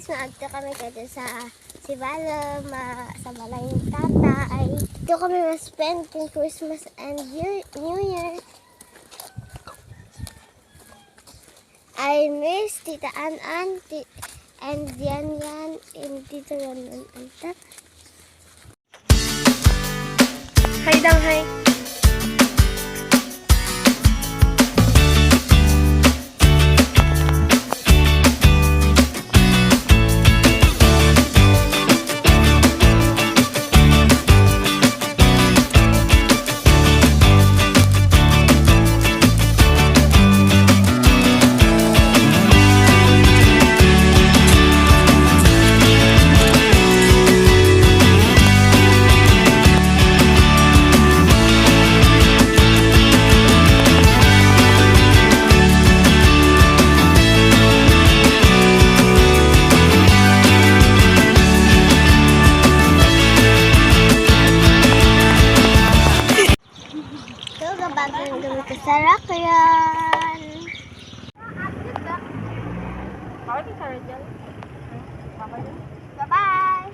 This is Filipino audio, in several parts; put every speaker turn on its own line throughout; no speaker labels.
guys, maagto kami kasi sa Sibalo, sa balay ng tatay. Dito kami ma-spend yung Christmas and New Year. I miss Tita An-An and Yan and Tito Yan and tatay.
Hi daw, hi.
Bagong gawin ko sa Rakyan. Bye-bye!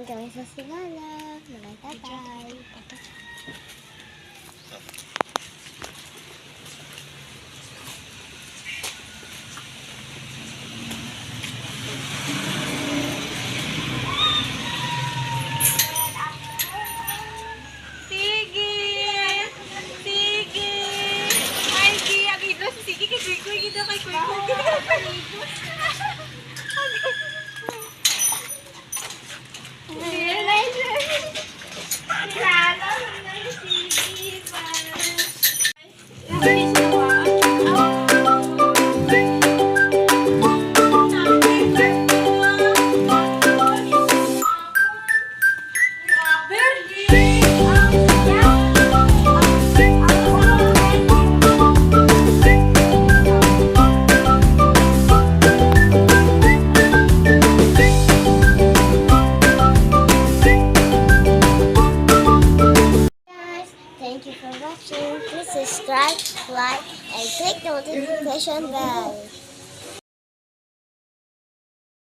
Kami sa Sibalo, mga tatay.
Sige! Sige! Ay, Gia, dito si Sige kay Kuy-Kuy. Dito kay Kuy-Kuy.
Thank you for watching. Please subscribe, like, and click the notification bell.